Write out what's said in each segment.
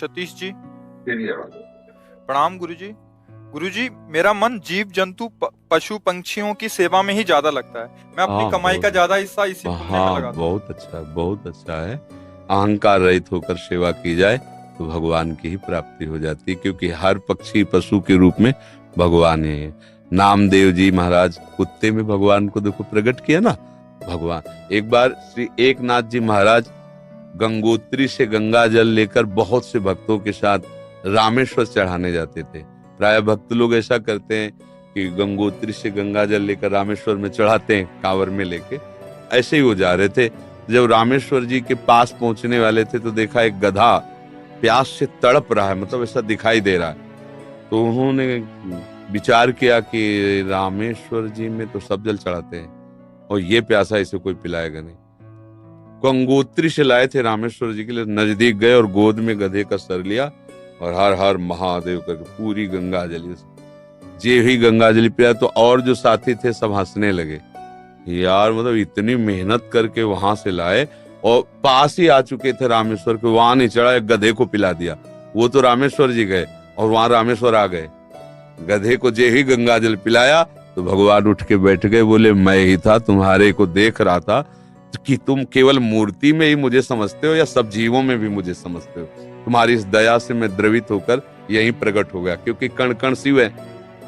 सतीश जी। तेरी आवाज। प्रणाम गुरुजी। गुरुजी, मेरा मन जीव जंतु पशु पंछियों की सेवा में ही ज्यादा लगता है। मैं अपनी कमाई का ज्यादा हिस्सा इसी पुण्य में लगाता हूँ। बहुत अच्छा, बहुत अच्छा है। अहंकार रहित होकर सेवा की जाए तो भगवान की ही प्राप्ति हो जाती है, क्योंकि हर पक्षी पशु के रूप में भगवान है। नामदेव जी महाराज कुत्ते में भगवान को देखो प्रकट किया ना भगवान। एक बार श्री एकनाथ जी महाराज गंगोत्री से गंगा जल लेकर बहुत से भक्तों के साथ रामेश्वर चढ़ाने जाते थे। प्राय भक्त लोग ऐसा करते हैं कि गंगोत्री से गंगा जल लेकर रामेश्वर में चढ़ाते हैं कांवर में लेके। ऐसे ही वो जा रहे थे। जब रामेश्वर जी के पास पहुंचने वाले थे तो देखा एक गधा प्यास से तड़प रहा है, मतलब ऐसा दिखाई दे रहा है। तो उन्होंने विचार किया कि रामेश्वर जी में तो सब जल चढ़ाते हैं और ये प्यासा इसे कोई पिलाएगा नहीं। गंगोत्री से लाए थे रामेश्वर जी के लिए, नजदीक गए और गोद में गधे का सर लिया और हर हर महादेव करके पूरी गंगा जली। जे ही गंगा जली पिया तो और जो साथी थे सब हंसने लगे, यार मतलब इतनी मेहनत करके वहां से लाए और पास ही आ चुके थे रामेश्वर के, वहां नहीं चढ़ा, एक गधे को पिला दिया। वो तो रामेश्वर जी गए और वहां रामेश्वर आ गए। गधे को जे ही गंगा जल पिलाया तो भगवान उठ के बैठ गए, बोले मैं ही था, तुम्हारे को देख रहा था कि तुम केवल मूर्ति में ही मुझे समझते हो या सब जीवों में भी मुझे समझते हो। तुम्हारी इस दया से मैं द्रवित होकर यहीं प्रकट हो गया, क्योंकि कण कण शिव है,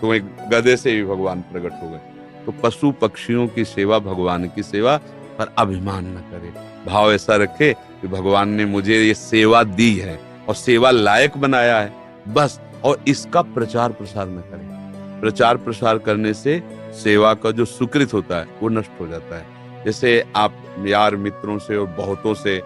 तो एक गधे से ही भगवान प्रकट हो गए। तो पशु पक्षियों की सेवा भगवान की सेवा, पर अभिमान न करे, भाव ऐसा रखे कि भगवान ने मुझे ये सेवा दी है और सेवा लायक बनाया है बस, और इसका प्रचार प्रसार न करे। प्रचार प्रसार करने से सेवा का जो सुकृत होता है वो नष्ट हो जाता है। जैसे आप यार मित्रों से और बहुतों से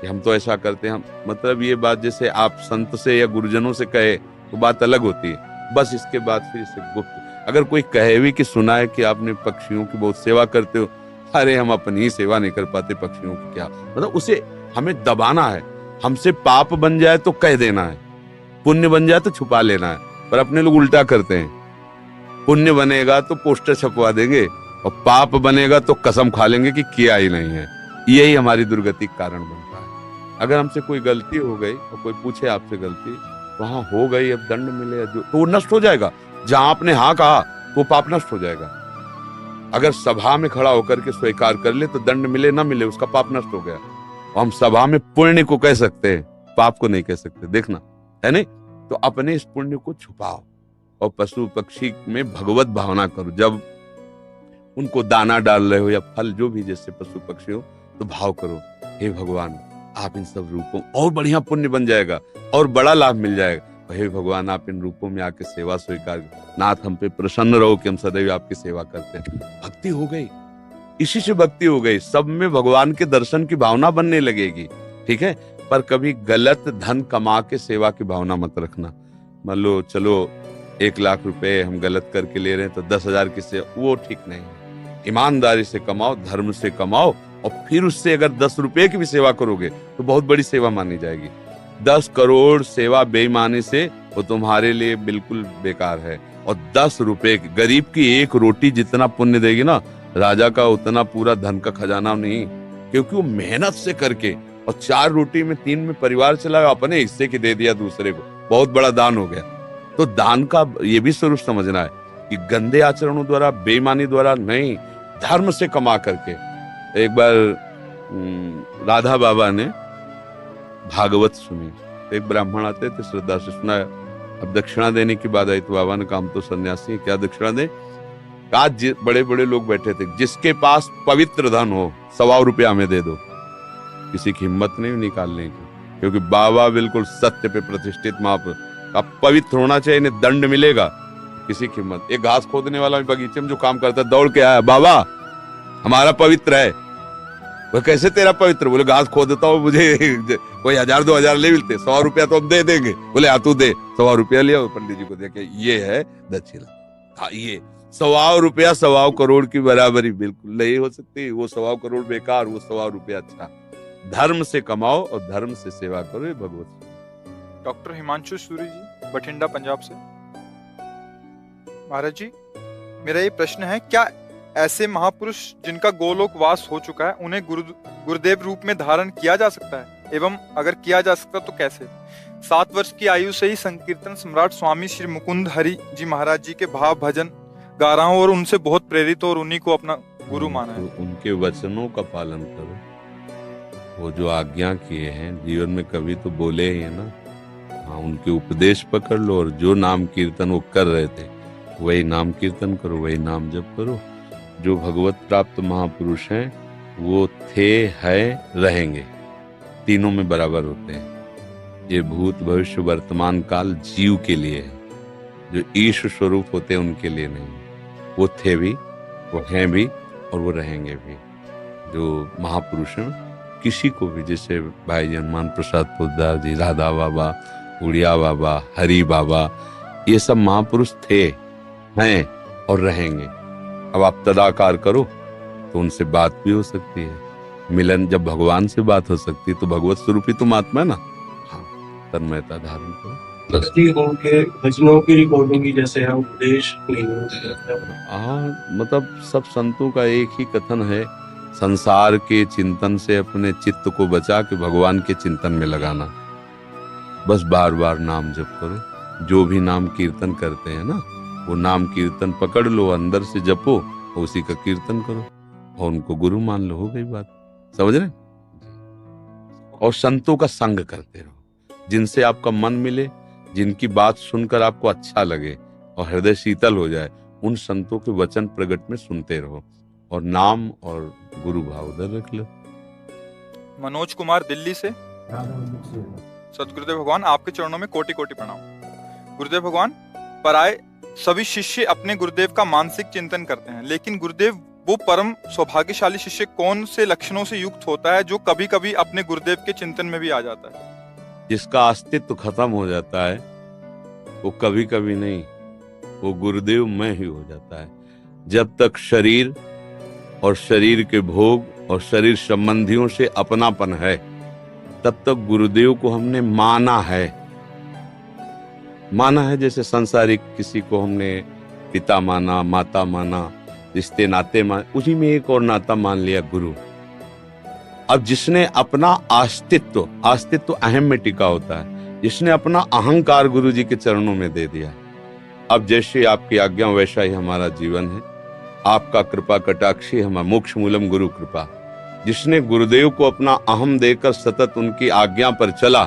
कि हम तो ऐसा करते हैं, मतलब ये बात जैसे आप संत से या गुरुजनों से कहे तो बात अलग होती है, बस इसके बाद फिर इसे गुप्त। अगर कोई कहे भी कि सुना है कि आपने पक्षियों की बहुत सेवा करते हो, अरे हम अपनी ही सेवा नहीं कर पाते, पक्षियों की क्या, मतलब उसे हमें दबाना है। हमसे पाप बन जाए तो कह देना है, पुण्य बन जाए तो छुपा लेना है, पर अपने लोग उल्टा करते हैं। पुण्य बनेगा तो पोस्टर छपवा देंगे और पाप बनेगा तो कसम खा लेंगे कि किया ही नहीं है। यही हमारी दुर्गति का कारण बनता है। अगर हमसे कोई गलती हो गई और कोई पूछे आपसे गलती, वहां हो गई, अब दंड मिले जो तो वो नष्ट हो जाएगा। जहां आपने हाँ कहा तो पाप नष्ट हो जाएगा। अगर सभा में खड़ा होकर के स्वीकार कर ले तो दंड मिले ना मिले उसका पाप नष्ट हो गया। हम सभा में पुण्य को कह सकते हैं, पाप को नहीं कह सकते, देखना है नहीं। तो अपने इस पुण्य को छुपाओ और पशु पक्षी में भगवत भावना करो। जब उनको दाना डाल रहे हो या फल जो भी जैसे पशु पक्षी हो, तो भाव करो, हे भगवान आप इन सब रूपों, और बढ़िया पुण्य बन जाएगा और बड़ा लाभ मिल जाएगा। हे भगवान आप इन रूपों में आके सेवा स्वीकार, नाथ हम पे प्रसन्न रहो कि हम सदैव आपकी सेवा करते हैं। भक्ति हो गई, इसी से भक्ति हो गई। सब में भगवान के दर्शन की भावना बनने लगेगी, ठीक है। पर कभी गलत धन कमा के सेवा की भावना मत रखना। मान लो चलो 1 लाख रुपए हम गलत करके ले रहे हैं तो 10,000 की सेवा, वो ठीक नहीं है। ईमानदारी से कमाओ, धर्म से कमाओ, और फिर उससे अगर 10 रुपए की भी सेवा करोगे तो बहुत बड़ी सेवा मानी जाएगी। 10 करोड़ सेवा बेईमानी से वो तुम्हारे लिए बिल्कुल बेकार है। और 10 रुपए गरीब की एक रोटी जितना पुण्य देगी ना, राजा का उतना पूरा धन का खजाना नहीं, क्योंकि वो मेहनत से करके, और 4 रोटी में 3 में परिवार चलाया, अपने हिस्से की दे दिया दूसरे को, बहुत बड़ा दान हो गया। तो दान का ये भी स्वरूप समझना है कि गंदे आचरणों द्वारा, बेईमानी द्वारा नहीं, धर्म से कमा करके। एक बार राधा बाबा ने भागवत सुनी, एक ब्राह्मण आते थे, श्रद्धा से सुनाया। अब दक्षिणा देने की बात आई तो बाबा ने कहा हम तो सन्यासी हैं, क्या दक्षिणा दें। आज बड़े बड़े लोग बैठे थे, जिसके पास पवित्र धन हो 125 रुपया हमें दे दो। किसी की हिम्मत नहीं निकालने की, क्योंकि बाबा बिल्कुल सत्य पे प्रतिष्ठित महापुरुष। अब पवित्र होना चाहिए, इन्हें दंड मिलेगा। किसी की हिम्मत। एक घास खोदने वाला बगीचे में जो काम करता है दौड़ के आया, बाबा हमारा पवित्र है। वह कैसे तेरा पवित्र? बोले घास खोदता हूँ, मुझे कोई 1,000-2,000 ले मिलते, 100 रुपया तो हम दे देंगे। बोले हाँ तू दे। 100 रुपया लिया, पंडित जी को देखे, ये है दक्षिणा। हाँ ये 100 रुपया 100 करोड़ की बराबरी बिल्कुल नहीं हो सकती। वो 100 करोड़ बेकार, वो 100 रुपया अच्छा। धर्म से कमाओ और धर्म से सेवा करो, ये भगवत। डॉक्टर हिमांशु सूरी जी, बठिंडा, पंजाब से। महाराज जी, मेरा ये प्रश्न है, क्या ऐसे महापुरुष जिनका गोलोक वास हो चुका है, उन्हें गुरुदेव रूप में धारण किया जा सकता है? एवं अगर किया जा सकता तो कैसे? 7 वर्ष की आयु से ही संकीर्तन सम्राट स्वामी श्री मुकुंद हरि जी महाराज जी के भाव भजन गा रहा हूँ और उनसे बहुत प्रेरित और उन्हीं को अपना गुरु माना है। उनके वचनों का पालन करो, वो जो आज्ञा किए हैं जीवन में कभी तो बोले ही है ना। हाँ, उनके उपदेश पकड़ लो और जो नाम कीर्तन वो कर रहे थे वही नाम कीर्तन करो, वही नाम जप करो। जो भगवत प्राप्त महापुरुष हैं वो थे, है, रहेंगे, तीनों में बराबर होते हैं। ये भूत भविष्य वर्तमान काल जीव के लिए है, जो ईश स्वरूप होते हैं उनके लिए नहीं। वो थे भी, वो हैं भी और वो रहेंगे भी। जो महापुरुष हैं किसी को भी, जैसे भाई जी हनुमान प्रसाद पोद्दार जी, राधा बाबा, उड़िया बाबा, हरि बाबा, ये सब महापुरुष थे, हैं और रहेंगे। अब आप तदाकार करो तो उनसे बात भी हो सकती है। मिलन, जब भगवान से बात हो सकती है तो भगवत स्वरूप ही तुम आत्मा है ना। हाँ, तन्मयता धारण करो। उनके भजनों की रिकॉर्डिंग की जैसे है उपदेश नहीं होते। हाँ, मतलब सब संतों का एक ही कथन है, संसार के चिंतन से अपने चित्त को बचा के भगवान के चिंतन में लगाना। बस बार बार नाम जप करो। जो भी नाम कीर्तन करते हैं ना, वो नाम कीर्तन पकड़ लो, अंदर से जपो, उसी का कीर्तन करो और उनको गुरु मान लो, हो गई बात। समझ रहे? और संतों का संग करते रहो, जिनसे आपका मन मिले, जिनकी बात सुनकर आपको अच्छा लगे और हृदय शीतल हो जाए, उन संतों के वचन प्रगट में सुनते रहो और नाम और गुरु भाव उधर रख लो। मनोज कुमार दिल्ली से। सतगुरुदेव भगवान, आपके चरणों में कोटि कोटि प्रणाम। गुरुदेव भगवान, पराये सभी शिष्य अपने गुरुदेव का मानसिक चिंतन करते हैं, लेकिन गुरुदेव वो परम सौभाग्यशाली शिष्य कौन से लक्षणों से युक्त होता है जो कभी कभी अपने गुरुदेव के चिंतन में भी आ जाता है? जिसका अस्तित्व खत्म हो जाता है वो कभी कभी नहीं, वो गुरुदेव में ही हो जाता है। जब तक शरीर और शरीर के भोग और शरीर संबंधियों से अपनापन है, तब तक गुरुदेव को हमने माना है। जैसे संसारिक किसी को हमने पिता माना, माता माना, रिश्ते नाते मान, उसी में एक और नाता मान लिया, गुरु। अब जिसने अपना अस्तित्व अहम में टिका होता है, जिसने अपना अहंकार गुरु जी के चरणों में दे दिया, अब जैसे आपकी आज्ञा वैसा ही हमारा जीवन है। आपका कृपा कटाक्षी हमारा मोक्ष मूलम गुरु कृपा। जिसने गुरुदेव को अपना अहम देकर सतत उनकी आज्ञा पर चला,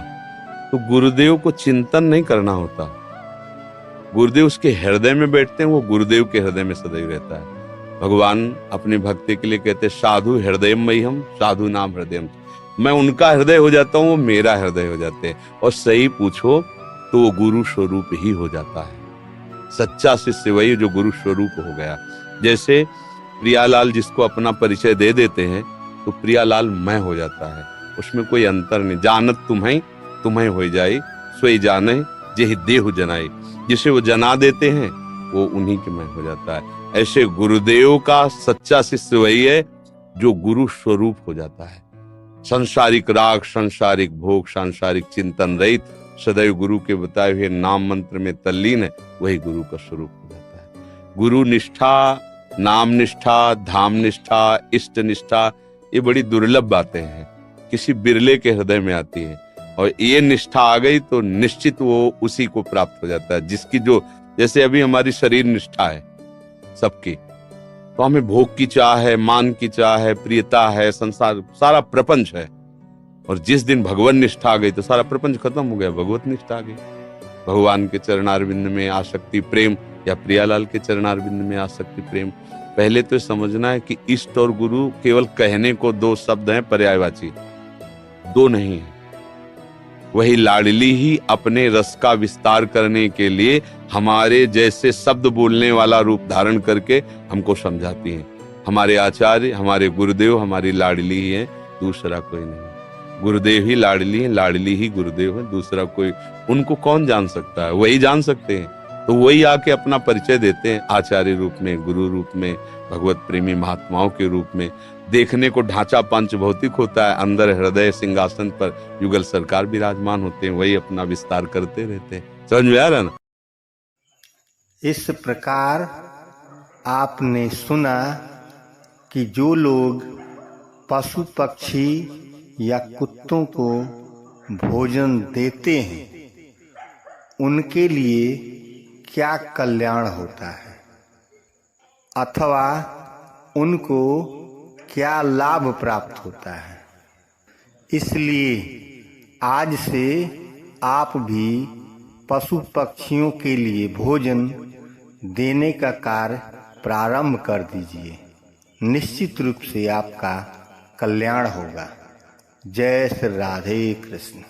तो गुरुदेव को चिंतन नहीं करना होता। गुरुदेव उसके हृदय में बैठते हैं, वो गुरुदेव के हृदय में सदैव रहता है। भगवान अपनी भक्ति के लिए कहते, साधु हृदय मह्यम, साधु नाम हृदय। मैं उनका हृदय हो जाता हूँ, वो मेरा हृदय हो जाते हैं। और सही पूछो तो वो गुरु स्वरूप ही हो जाता है। सच्चा शिष्य वही जो गुरु स्वरूप हो गया। जैसे प्रियालाल जिसको अपना परिचय दे देते हैं तो प्रियालाल मैं हो जाता है, उसमें कोई अंतर नहीं। जानत तुम्हें हो जाए, सोई जाने जेहि देहु जनाई। जिसे वो जना देते हैं वो उन्हीं के मैं हो जाता है। ऐसे गुरुदेव का सच्चा शिष्य वही है जो गुरु स्वरूप हो जाता है। सांसारिक राग, सांसारिक भोग, सांसारिक चिंतन रहित, सदैव गुरु के बताए हुए नाम मंत्र में तल्लीन है, वही गुरु का स्वरूप हो जाता है। गुरु निष्ठा, नाम निष्ठा, धाम निष्ठा, इष्ट निष्ठा, ये बड़ी दुर्लभ बातें हैं, किसी बिरले के हृदय में आती है। और ये निष्ठा आ गई तो निश्चित वो उसी को प्राप्त हो जाता है जिसकी जो, जैसे अभी हमारी शरीर निष्ठा है सबकी, तो हमें भोग की चाह है, मान की चाह है, प्रियता है, संसार सारा प्रपंच है। और जिस दिन भगवान निष्ठा आ गई तो सारा प्रपंच खत्म हो गया, भगवत निष्ठा आ गई। भगवान के चरणारविंद में आसक्ति प्रेम, या प्रियालाल के चरणारविंद में आसक्ति प्रेम। पहले तो समझना है कि इष्ट और गुरु केवल कहने को दो शब्द हैं, पर्यायवाची, दो नहीं है। वही लाडली ही अपने रस का विस्तार करने के लिए हमारे जैसे शब्द बोलने वाला रूप धारण करके हमको समझाती हैं। हमारे आचार्य, हमारे गुरुदेव हमारी लाडली ही है, दूसरा कोई नहीं। गुरुदेव ही लाडली है, लाडली ही गुरुदेव है, दूसरा कोई उनको कौन जान सकता है, वही जान सकते हैं। तो वही आके अपना परिचय देते हैं आचार्य रूप में, गुरु रूप में, भगवत प्रेमी महात्माओं के रूप में। देखने को ढांचा पंच भौतिक होता है, अंदर हृदय सिंहासन पर युगल सरकार विराजमान होते हैं, वही अपना विस्तार करते रहते हैं। समझ में आ रहा ना? इस प्रकार आपने सुना कि जो लोग पशु पक्षी या कुत्तों को भोजन देते हैं उनके लिए क्या कल्याण होता है अथवा उनको क्या लाभ प्राप्त होता है। इसलिए आज से आप भी पशु पक्षियों के लिए भोजन देने का कार्य प्रारंभ कर दीजिए। निश्चित रूप से आपका कल्याण होगा। जय श्री राधे कृष्ण।